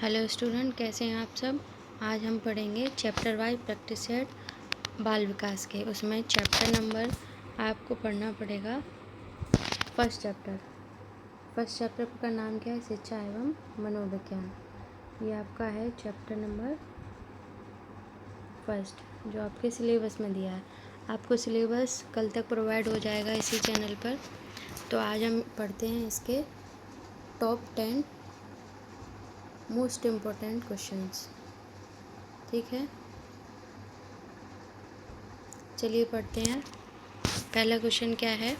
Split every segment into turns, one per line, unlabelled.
Hello student, कैसे हैं आप सब। आज हम पढ़ेंगे चैप्टर वाइज प्रैक्टिस सेट बाल विकास के। उसमें चैप्टर नंबर आपको पढ़ना पड़ेगा फर्स्ट चैप्टर का नाम क्या है? शिक्षा एवं मनोविज्ञान। ये आपका है चैप्टर नंबर फर्स्ट, जो आपके सिलेबस में दिया है। आपको सिलेबस कल तक प्रोवाइड हो जाएगा इसी चैनल पर। तो आज हम पढ़ते हैं इसके टॉप 10 मोस्ट इम्पोर्टेंट क्वेश्चंस। ठीक है, चलिए पढ़ते हैं। पहला क्वेश्चन क्या है?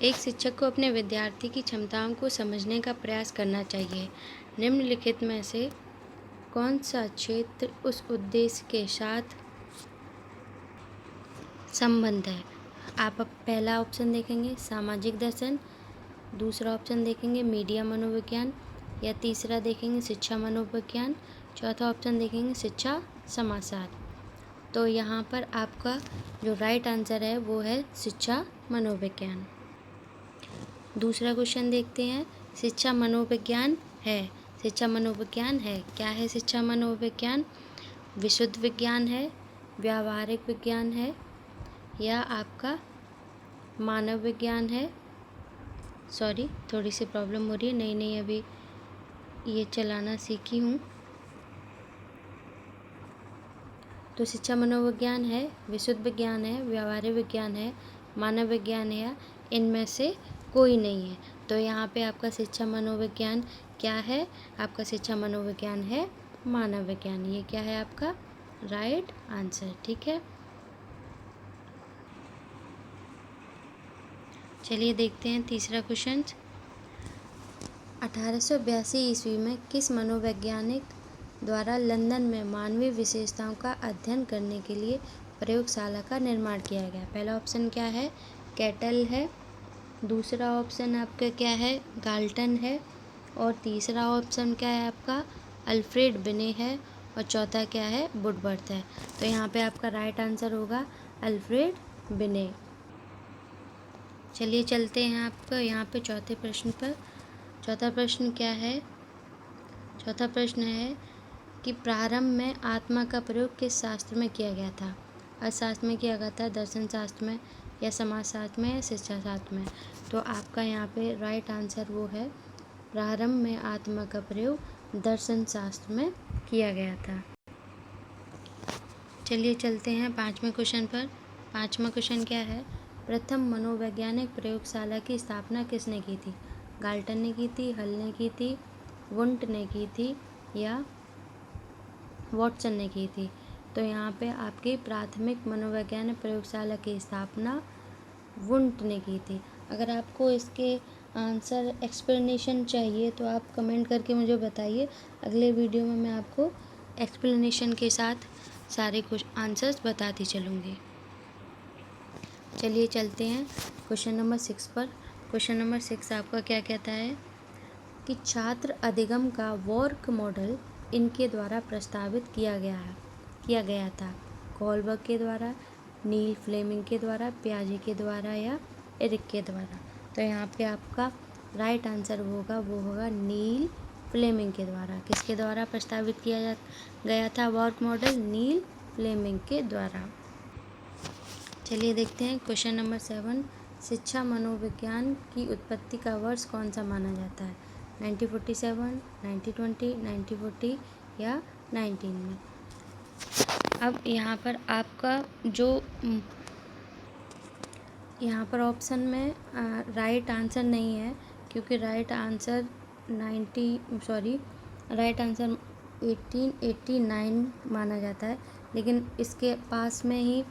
एक शिक्षक को अपने विद्यार्थी की क्षमताओं को समझने का प्रयास करना चाहिए। निम्नलिखित में से कौन सा क्षेत्र उस उद्देश्य के साथ संबंध है? आप अब पहला ऑप्शन देखेंगे सामाजिक दर्शन, दूसरा ऑप्शन देखेंगे मीडिया मनोविज्ञान, या तीसरा देखेंगे शिक्षा मनोविज्ञान, चौथा ऑप्शन देखेंगे शिक्षा समाजशास्त्र। तो यहाँ पर आपका जो राइट आंसर है वो है शिक्षा मनोविज्ञान। दूसरा क्वेश्चन देखते हैं। शिक्षा मनोविज्ञान है क्या है? शिक्षा मनोविज्ञान विशुद्ध विज्ञान है, व्यावहारिक विज्ञान है, या आपका मानव विज्ञान है। सॉरी, थोड़ी सी प्रॉब्लम हो रही है, नई अभी ये चलाना सीखी हूँ। तो शिक्षा मनोविज्ञान है, विशुद्ध विज्ञान है, व्यावहारिक विज्ञान है, मानव विज्ञान है, या इनमें से कोई नहीं है। तो यहाँ पे आपका शिक्षा मनोविज्ञान क्या है? आपका शिक्षा मनोविज्ञान है मानव विज्ञान। ये क्या है आपका राइट आंसर। ठीक है, चलिए देखते हैं तीसरा क्वेश्चन। 1882 ईस्वी में किस मनोवैज्ञानिक द्वारा लंदन में मानवीय विशेषताओं का अध्ययन करने के लिए प्रयोगशाला का निर्माण किया गया? पहला ऑप्शन क्या है? कैटल है, दूसरा ऑप्शन आपका क्या है? गाल्टन है, और तीसरा ऑप्शन क्या है आपका? अल्फ्रेड बिने है, और चौथा क्या है? वुडवर्थ है। तो यहाँ पे आपका राइट आंसर होगा अल्फ्रेड बिने। चलिए चलते हैं आपका यहाँ पे चौथे प्रश्न पर। चौथा प्रश्न क्या है? चौथा प्रश्न है कि प्रारंभ में आत्मा का प्रयोग किस शास्त्र में किया गया था? अर्थशास्त्र में किया गया था, दर्शन शास्त्र में, या समाजशास्त्र में, या शिक्षा शास्त्र में? तो आपका यहाँ पे राइट आंसर वो है प्रारंभ में आत्मा का प्रयोग दर्शन शास्त्र में किया गया था। चलिए चलते हैं पाँचवें क्वेश्चन पर। पाँचवा क्वेश्चन क्या है? प्रथम मनोवैज्ञानिक प्रयोगशाला की स्थापना किसने की थी? गाल्टन ने की थी, हल ने की थी, वुंट ने की थी, या वॉटसन ने की थी? तो यहाँ पे आपकी प्राथमिक मनोवैज्ञानिक प्रयोगशाला की स्थापना वुंट ने की थी। अगर आपको इसके आंसर एक्सप्लेनेशन चाहिए तो आप कमेंट करके मुझे बताइए। अगले वीडियो में मैं आपको एक्सप्लेनेशन के साथ सारे कुछ आंसर्स बताती चलूँगी। चलिए चलते हैं क्वेश्चन नंबर 6 पर। क्वेश्चन नंबर 6 आपका क्या कहता है कि छात्र अधिगम का वॉर्क मॉडल इनके द्वारा प्रस्तावित किया गया था? कोलबर्ग के द्वारा, नील फ्लेमिंग के द्वारा, पियाजे के द्वारा, या एरिक के द्वारा? तो यहाँ पे आपका राइट आंसर वो होगा नील फ्लेमिंग के द्वारा। किसके द्वारा प्रस्तावित किया गया था वॉर्क मॉडल? नील फ्लेमिंग के द्वारा। चलिए देखते हैं क्वेश्चन नंबर 7। शिक्षा मनोविज्ञान की उत्पत्ति का वर्ष कौन सा माना जाता है? 1947, 1920, 1940, या 19 में? अब यहाँ पर आपका जो यहाँ पर ऑप्शन में राइट आंसर नहीं है, क्योंकि राइट आंसर 1889 माना जाता है, लेकिन इसके पास में ही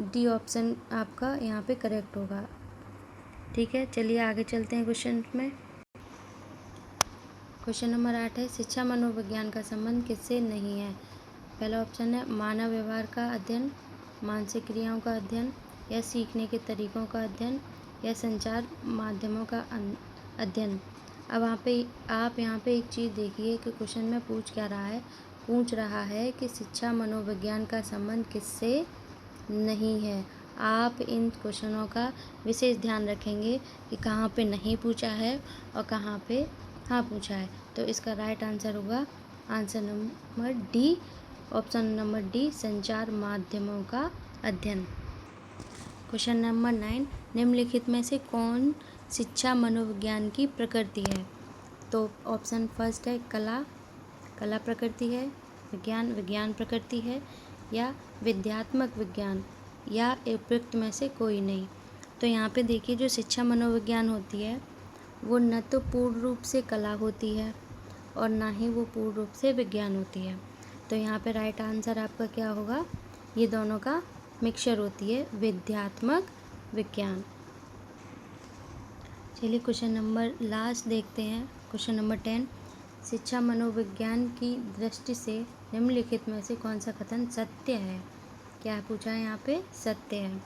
डी ऑप्शन आपका यहाँ पे करेक्ट होगा। ठीक है, चलिए आगे चलते हैं क्वेश्चन में। क्वेश्चन नंबर 8 है शिक्षा मनोविज्ञान का संबंध किससे नहीं है? पहला ऑप्शन है मानव व्यवहार का अध्ययन, मानसिक क्रियाओं का अध्ययन, या सीखने के तरीकों का अध्ययन, या संचार माध्यमों का अध्ययन। अब आप यहाँ पे एक चीज़ देखिए कि क्वेश्चन में पूछ रहा है कि शिक्षा मनोविज्ञान का संबंध किससे नहीं है। आप इन क्वेश्चनों का विशेष ध्यान रखेंगे कि कहाँ पे नहीं पूछा है और कहाँ पे हाँ पूछा है, तो इसका राइट आंसर होगा answer number D, option number D, संचार माध्यमों का अध्ययन। क्वेश्चन नंबर 9, निम्नलिखित में से कौन शिक्षा मनोविज्ञान की प्रकृति है? तो ऑप्शन फर्स्ट है कला, कला प्रकृति है, विज्ञान, विज्ञान प्रकृति है, या विद्यात्मक विज्ञान, या उपयुक्त में से कोई नहीं। तो यहाँ पे देखिए, जो शिक्षा मनोविज्ञान होती है वो न तो पूर्ण रूप से कला होती है और ना ही वो पूर्ण रूप से विज्ञान होती है। तो यहाँ पे राइट आंसर आपका क्या होगा? ये दोनों का मिक्सचर होती है, विद्यात्मक विज्ञान। चलिए क्वेश्चन नंबर लास्ट देखते हैं, क्वेश्चन नंबर 10, शिक्षा मनोविज्ञान की दृष्टि से निम्नलिखित में से कौन सा कथन सत्य है? क्या पूछा है यहाँ पे? सत्य है।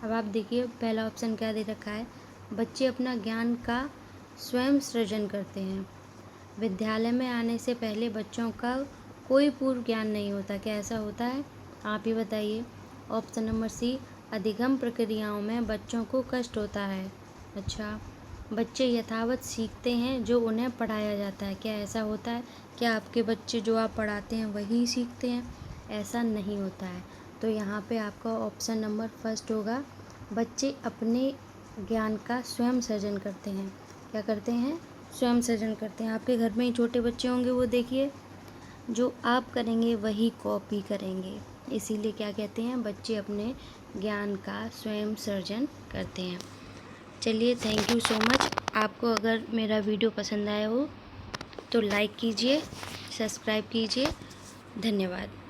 अब आप देखिए, पहला ऑप्शन क्या दे रखा है? बच्चे अपना ज्ञान का स्वयं सृजन करते हैं। विद्यालय में आने से पहले बच्चों का कोई पूर्व ज्ञान नहीं होता। क्या ऐसा होता है? आप ही बताइए। ऑप्शन नंबर सी, अधिगम प्रक्रियाओं में बच्चों को कष्ट होता है। अच्छा, बच्चे यथावत सीखते हैं जो उन्हें पढ़ाया जाता है। क्या ऐसा होता है? क्या आपके बच्चे जो आप पढ़ाते हैं वही सीखते हैं? ऐसा नहीं होता है। तो यहाँ पे आपका ऑप्शन नंबर फर्स्ट होगा, बच्चे अपने ज्ञान का स्वयं सृजन करते हैं। क्या करते हैं? स्वयं सृजन करते हैं। आपके घर में ही छोटे बच्चे होंगे, वो देखिए जो आप करेंगे वही कॉपी करेंगे। इसीलिए क्या कहते हैं? बच्चे अपने ज्ञान का स्वयं सृजन करते हैं। चलिए, थैंक यू सो मच। आपको अगर मेरा वीडियो पसंद आया हो तो लाइक कीजिए, सब्सक्राइब कीजिए। धन्यवाद।